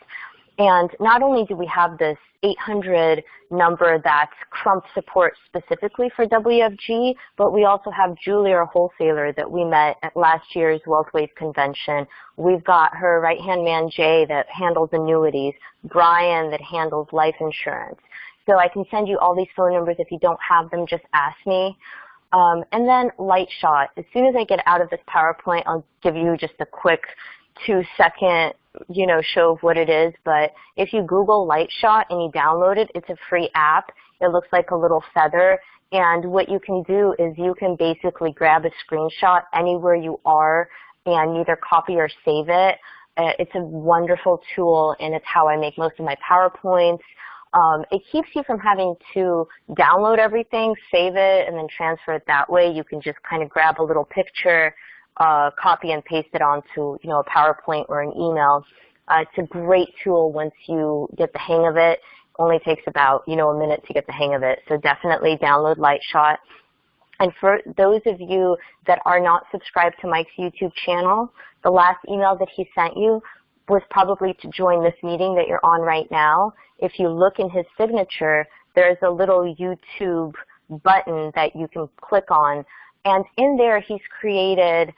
And not only do we have this 800 number that's Crump support specifically for WFG, but we also have Julie, our wholesaler that we met at last year's WealthWave convention. We've got her right-hand man, Jay, that handles annuities, Brian that handles life insurance. So I can send you all these phone numbers. If you don't have them, just ask me. And then LightShot. As soon as I get out of this PowerPoint, I'll give you just a quick 2-second show of what it is, but if you Google LightShot and you download it, it's a free app. It looks like a little feather, and what you can do is you can basically grab a screenshot anywhere you are and either copy or save it. It's a wonderful tool, and it's how I make most of my PowerPoints. It keeps you from having to download everything, save it, and then transfer it that way. You can just kind of grab a little picture, copy and paste it onto a PowerPoint or an email. It's a great tool once you get the hang of it. Only takes about a minute to get the hang of it. So definitely download LightShot. And for those of you that are not subscribed to Mike's YouTube channel, the last email that he sent you was probably to join this meeting that you're on right now. If you look in his signature, there's a little YouTube button that you can click on. And in there, he's created,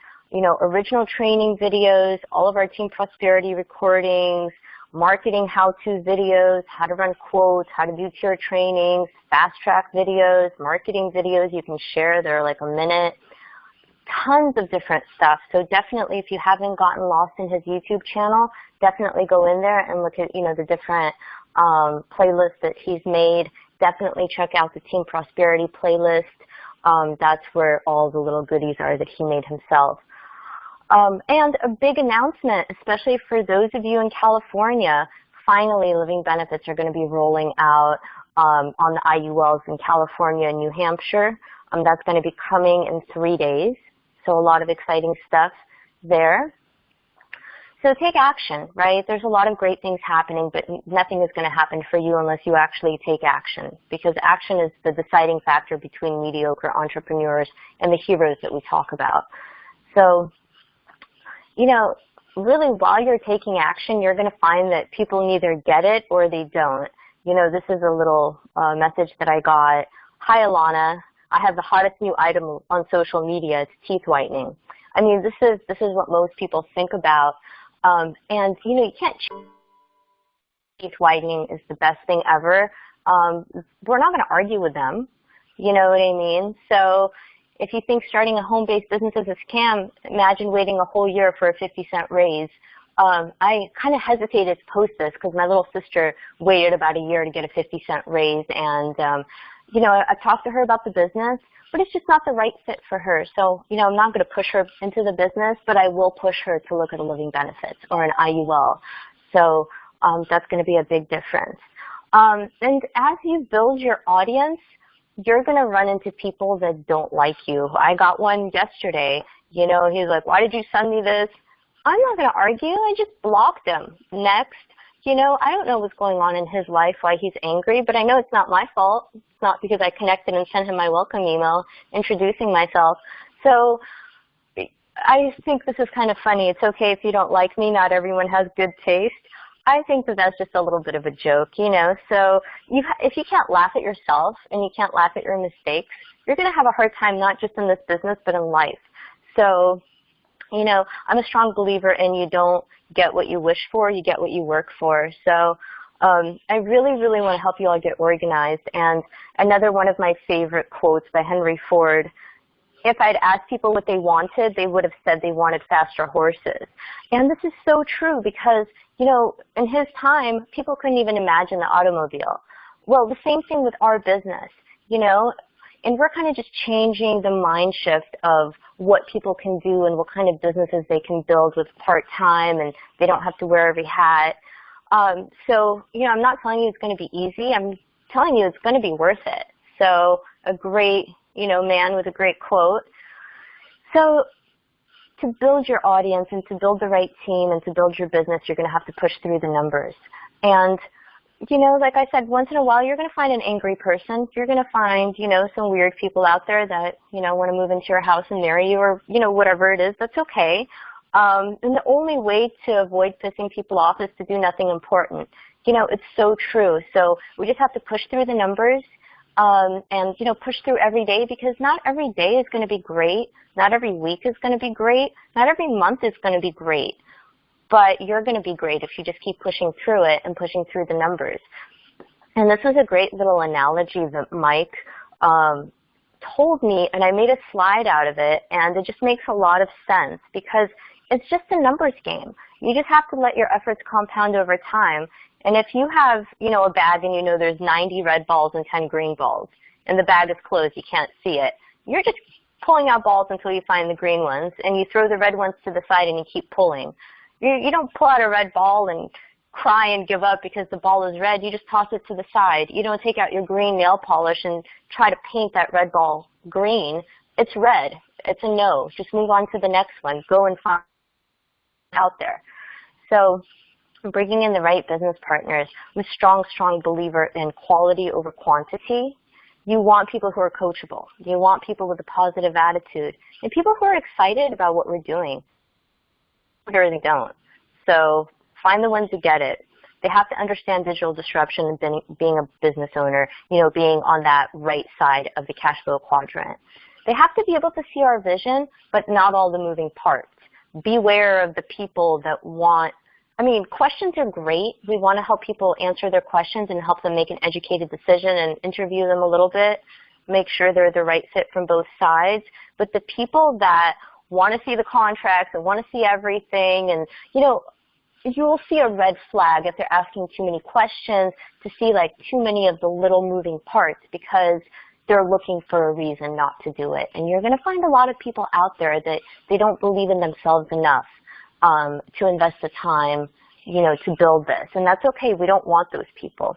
original training videos, all of our Team Prosperity recordings, marketing how-to videos, how to run quotes, how to do tier trainings, fast-track videos, marketing videos you can share. They're like a minute. Tons of different stuff. So definitely, if you haven't gotten lost in his YouTube channel, definitely go in there and look at, the different playlists that he's made. Definitely check out the Team Prosperity playlist. That's where all the little goodies are that he made himself. And a big announcement, especially for those of you in California, finally living benefits are going to be rolling out on the IULs in California and New Hampshire. That's going to be coming in 3 days. So a lot of exciting stuff there. So take action, right? There's a lot of great things happening, but nothing is going to happen for you unless you actually take action, because action is the deciding factor between mediocre entrepreneurs and the heroes that we talk about. So, really while you're taking action, you're going to find that people neither get it or they don't. This is a little message that I got. Hi, Alana. I have the hottest new item on social media. It's teeth whitening. I mean, this is what most people think about. And you can't. Teeth whitening is the best thing ever. We're not going to argue with them. You know what I mean? So if you think starting a home-based business is a scam, imagine waiting a whole year for a 50-cent raise. I kind of hesitated to post this because my little sister waited about a year to get a 50-cent raise, and I talked to her about the business, but it's just not the right fit for her. So, I'm not going to push her into the business, but I will push her to look at a living benefits or an IUL. So that's going to be a big difference. And as you build your audience, you're going to run into people that don't like you. I got one yesterday. He's like, why did you send me this? I'm not going to argue. I just blocked him. Next. I don't know what's going on in his life, why he's angry, but I know it's not my fault. It's not because I connected and sent him my welcome email introducing myself. So I think this is kind of funny. It's okay if you don't like me. Not everyone has good taste. I think that that's just a little bit of a joke, you know. So if you can't laugh at yourself and you can't laugh at your mistakes, you're going to have a hard time not just in this business but in life. So, you know, I'm a strong believer in you don't get what you wish for, you get what you work for. So I really, really want to help you all get organized. And another one of my favorite quotes by Henry Ford, if I'd asked people what they wanted, they would have said they wanted faster horses. And this is so true because, you know, in his time, people couldn't even imagine the automobile. Well, the same thing with our business, you know, and we're kind of just changing the mind shift of what people can do and what kind of businesses they can build with part-time, and they don't have to wear every hat. So, you know, I'm not telling you it's going to be easy. I'm telling you it's going to be worth it. So a great, you know, man with a great quote. So to build your audience and to build the right team and to build your business, you're going to have to push through the numbers. And, you know, like I said, once in a while, you're going to find an angry person. You're going to find, you know, some weird people out there that, you know, want to move into your house and marry you or, you know, whatever it is. That's okay. And the only way to avoid pissing people off is to do nothing important. You know, it's so true. So we just have to push through the numbers and, you know, push through every day, because not every day is going to be great. Not every week is going to be great. Not every month is going to be great. But you're going to be great if you just keep pushing through it and pushing through the numbers. And this was a great little analogy that Mike told me, and I made a slide out of it, and it just makes a lot of sense because it's just a numbers game. You just have to let your efforts compound over time. And if you have, you know, a bag and you know there's 90 red balls and 10 green balls, and the bag is closed, you can't see it, you're just pulling out balls until you find the green ones, and you throw the red ones to the side and you keep pulling. You don't pull out a red ball and cry and give up because the ball is red. You just toss it to the side. You don't take out your green nail polish and try to paint that red ball green. It's red. It's a no. Just move on to the next one. Go and find out there. So bringing in the right business partners. I'm a strong, strong believer in quality over quantity. You want people who are coachable. You want people with a positive attitude and people who are excited about what we're doing. Or they don't. So find the ones who get it. They have to understand digital disruption and being a business owner, you know, being on that right side of the cash flow quadrant. They have to be able to see our vision, but not all the moving parts. Beware of the people that want, I mean, questions are great. We want to help people answer their questions and help them make an educated decision and interview them a little bit, make sure they're the right fit from both sides. But the people that want to see the contracts and want to see everything, and, you know, you will see a red flag if they're asking too many questions, to see like too many of the little moving parts, because they're looking for a reason not to do it. And you're going to find a lot of people out there that they don't believe in themselves enough to invest the time, you know, to build this. And that's okay. We don't want those people.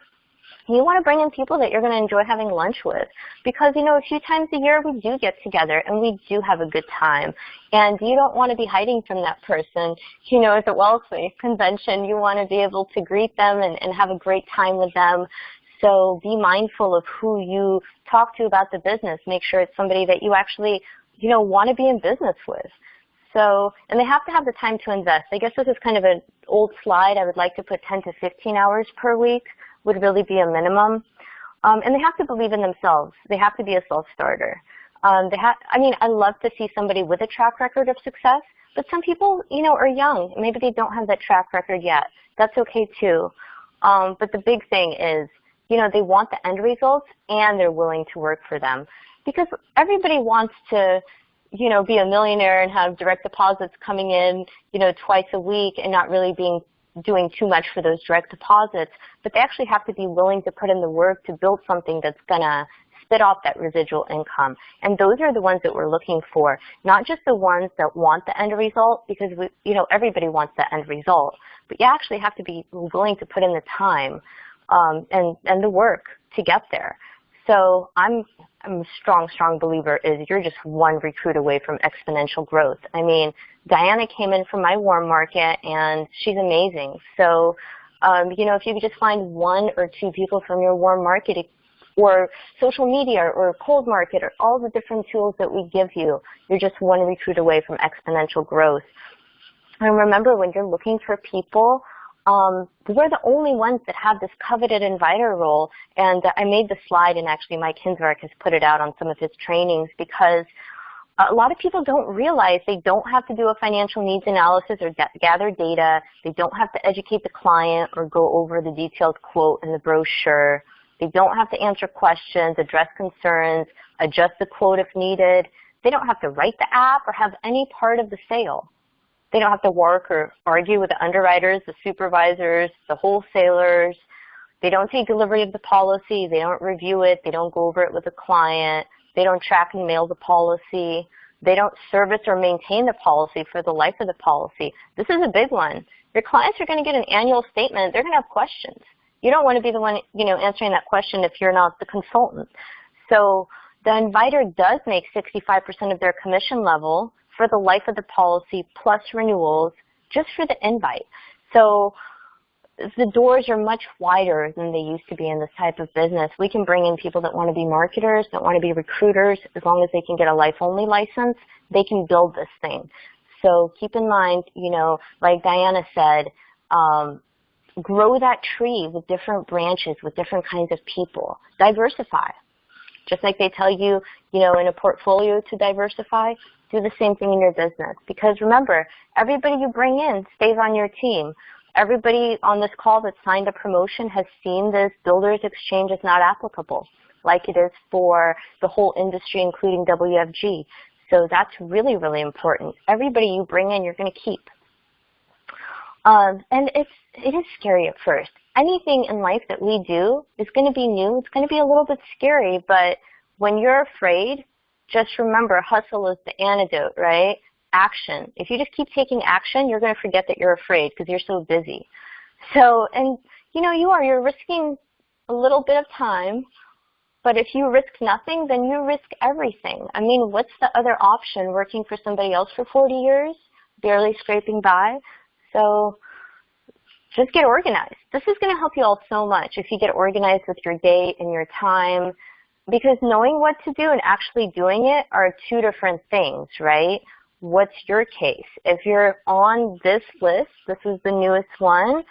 You want to bring in people that you're going to enjoy having lunch with, because, you know, a few times a year we do get together and we do have a good time. And you don't want to be hiding from that person. You know, at the Wellsway convention, you want to be able to greet them and have a great time with them. So be mindful of who you talk to about the business. Make sure it's somebody that you actually, you know, want to be in business with. So, and they have to have the time to invest. I guess this is kind of an old slide. I would like to put 10 to 15 hours per week would really be a minimum. And they have to believe in themselves. They have to be a self-starter. I mean, I love to see somebody with a track record of success, but some people, you know, are young. Maybe they don't have that track record yet. That's okay too. But the big thing is, you know, they want the end results and they're willing to work for them. Because everybody wants to, you know, be a millionaire and have direct deposits coming in, you know, twice a week and not really doing too much for those direct deposits, but they actually have to be willing to put in the work to build something that's going to spit off that residual income. And those are the ones that we're looking for, not just the ones that want the end result, because we, you know, everybody wants the end result, but you actually have to be willing to put in the time and the work to get there. So I'm a strong, strong believer is you're just one recruit away from exponential growth. I mean, Diana came in from my warm market, and she's amazing. So, you know, if you could just find one or two people from your warm market or social media or cold market or all the different tools that we give you, you're just one recruit away from exponential growth. And remember, when you're looking for people, we're the only ones that have this coveted inviter role. And I made the slide, and actually Mike Hinsvark has put it out on some of his trainings, because a lot of people don't realize they don't have to do a financial needs analysis or gather data. They don't have to educate the client or go over the detailed quote in the brochure. They don't have to answer questions, address concerns, adjust the quote if needed. They don't have to write the app or have any part of the sale. They don't have to work or argue with the underwriters, the supervisors, the wholesalers. They don't take delivery of the policy. They don't review it. They don't go over it with the client. They don't track and mail the policy. They don't service or maintain the policy for the life of the policy. This is a big one. Your clients are going to get an annual statement. They're going to have questions. You don't want to be the one, answering that question if you're not the consultant. So the inviter does make 65% of their commission level for the life of the policy plus renewals just for the invite. So the doors are much wider than they used to be in this type of business. We can bring in people that want to be marketers, that want to be recruiters. As long as they can get a life-only license, they can build this thing. So keep in mind, like Diana said, grow that tree with different branches, with different kinds of people. Diversify. Just like they tell you, in a portfolio to diversify, do the same thing in your business. Because remember, everybody you bring in stays on your team. Everybody on this call that signed a promotion has seen this builder's exchange is not applicable, like it is for the whole industry, including WFG. So that's really, really important. Everybody you bring in, you're going to keep. And it is scary at first. Anything in life that we do is going to be new. It's going to be a little bit scary, but when you're afraid, just remember, hustle is the antidote, right? Action. If you just keep taking action, you're going to forget that you're afraid because you're so busy. So, and you're risking a little bit of time, but if you risk nothing, then you risk everything. I mean, what's the other option? Working for somebody else for 40 years, barely scraping by? So just get organized. This is going to help you all so much if you get organized with your date and your time, because knowing what to do and actually doing it are two different things, right? What's your case? If you're on this list, this is the newest one,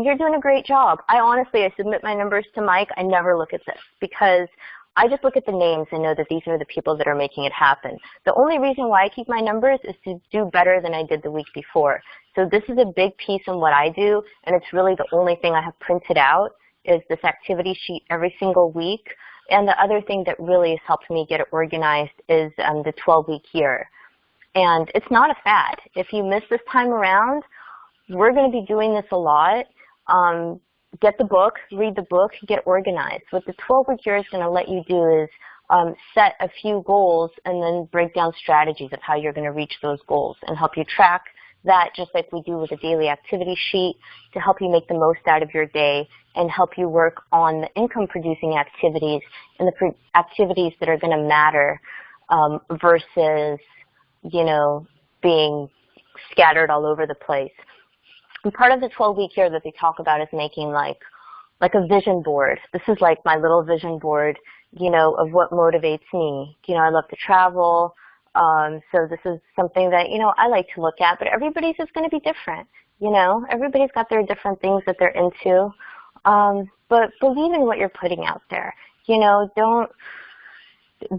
you're doing a great job. I submit my numbers to Mike. I never look at this because I just look at the names and know that these are the people that are making it happen. The only reason why I keep my numbers is to do better than I did the week before. So this is a big piece in what I do, and it's really the only thing I have printed out is this activity sheet every single week. And the other thing that really has helped me get it organized is the 12-week year. And it's not a fad. If you miss this time around, we're going to be doing this a lot. Get the book, read the book, get organized. What the 12-week year is going to let you do is set a few goals and then break down strategies of how you're going to reach those goals and help you track that, just like we do with a daily activity sheet, to help you make the most out of your day and help you work on the income-producing activities and the activities that are going to matter versus, being scattered all over the place. And part of the 12-week year that they talk about is making like a vision board. This is like my little vision board, of what motivates me. I love to travel. So this is something that, I like to look at, but everybody's is going to be different. Everybody's got their different things that they're into. But believe in what you're putting out there.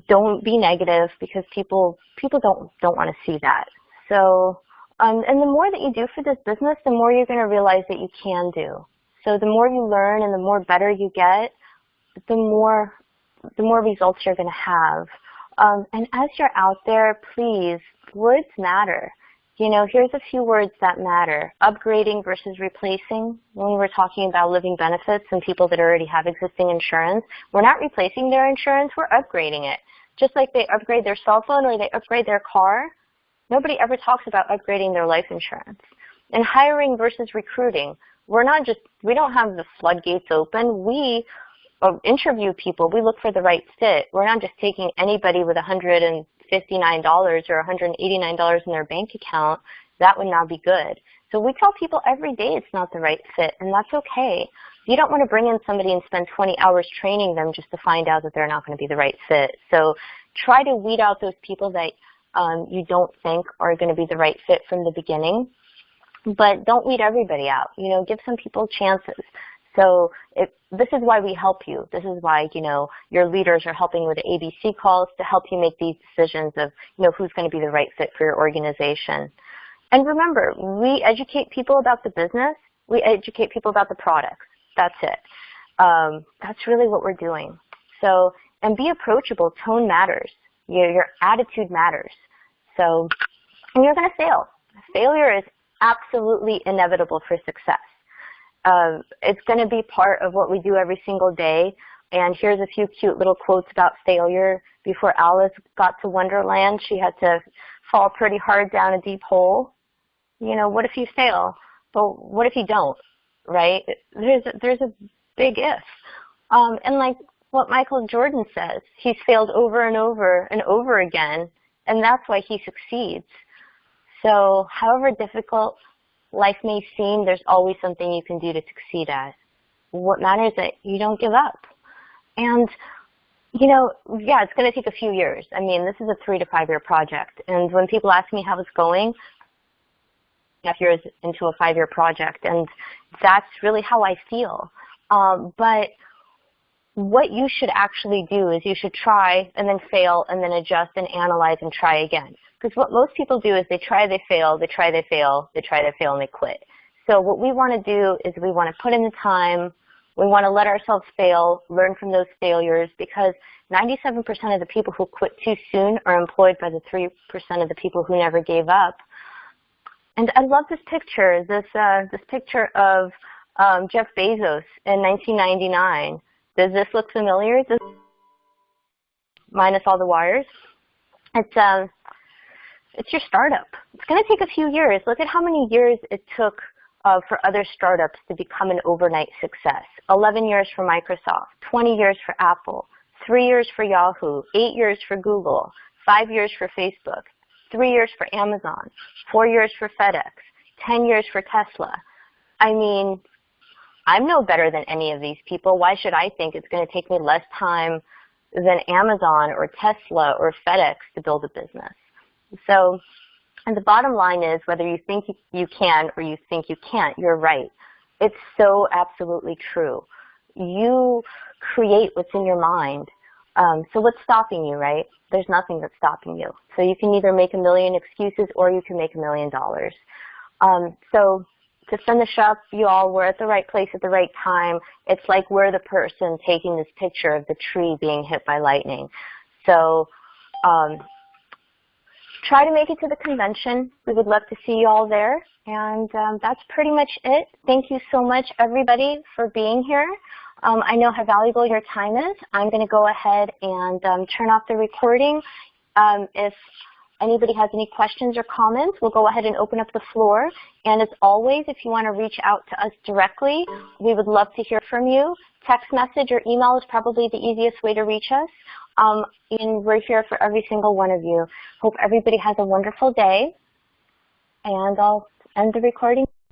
Don't be negative because people don't want to see that. So, and the more that you do for this business, the more you're going to realize that you can do. So the more you learn and the more better you get, the more results you're going to have. And as you're out there, please, words matter. Here's a few words that matter. Upgrading versus replacing. When we're talking about living benefits and people that already have existing insurance, we're not replacing their insurance, we're upgrading it. Just like they upgrade their cell phone or they upgrade their car, nobody ever talks about upgrading their life insurance. And hiring versus recruiting. We don't have the floodgates open. We interview people. We look for the right fit. We're not just taking anybody with $159 or $189 in their bank account. That would not be good. So we tell people every day it's not the right fit, and that's okay. You don't want to bring in somebody and spend 20 hours training them just to find out that they're not going to be the right fit. So try to weed out those people that you don't think are going to be the right fit from the beginning. but don't weed everybody out. You know, give some people chances. So this is why we help you. This is why, you know, your leaders are helping with the ABC calls to help you make these decisions of, you know, who's going to be the right fit for your organization. And remember, we educate people about the business. We educate people about the products. That's it. That's really what we're doing. So, and be approachable. Tone matters. Your attitude matters. So, and you're going to fail. Failure is absolutely inevitable for success. It's going to be part of what we do every single day. And here's a few cute little quotes about failure. Before Alice got to Wonderland, she had to fall pretty hard down a deep hole. You know, what if you fail? But what if you don't, right? There's a big if. And like what Michael Jordan says, he's failed over and over and over again, and that's why he succeeds. So however difficult life may seem, there's always something you can do to succeed at. What matters is that you don't give up. And, you know, yeah, it's going to take a few years. I mean, this is a 3 to 5 year project. And when people ask me how it's going, 2.5 years into a 5 year project, and that's really how I feel. But what you should actually do is you should try and then fail and then adjust and analyze and try again. Because what most people do is they try, they fail, they try, they fail, they try, they fail, and they quit. So what we want to do is we want to put in the time, we want to let ourselves fail, learn from those failures, because 97% of the people who quit too soon are employed by the 3% of the people who never gave up. And I love this picture, this picture of Jeff Bezos in 1999. Does this look familiar? Minus all the wires. It's your startup. It's going to take a few years. Look at how many years it took for other startups to become an overnight success. 11 years for Microsoft, 20 years for Apple, 3 years for Yahoo, 8 years for Google, 5 years for Facebook, 3 years for Amazon, 4 years for FedEx, 10 years for Tesla. I mean, I'm no better than any of these people. Why should I think it's going to take me less time than Amazon or Tesla or FedEx to build a business? So, and the bottom line is, whether you think you can or you think you can't, you're right. It's so absolutely true. You create what's in your mind. So what's stopping you, right? There's nothing that's stopping you. So you can either make a million excuses or you can make $1 million. So to finish up, you all were at the right place at the right time. It's like we're the person taking this picture of the tree being hit by lightning. So try to make it to the convention. We would love to see you all there. And that's pretty much it. Thank you so much, everybody, for being here. I know how valuable your time is. I'm going to go ahead and turn off the recording. If anybody has any questions or comments, we'll go ahead and open up the floor. And as always, if you want to reach out to us directly, we would love to hear from you. Text message or email is probably the easiest way to reach us. And we're here for every single one of you. Hope everybody has a wonderful day. And I'll end the recording.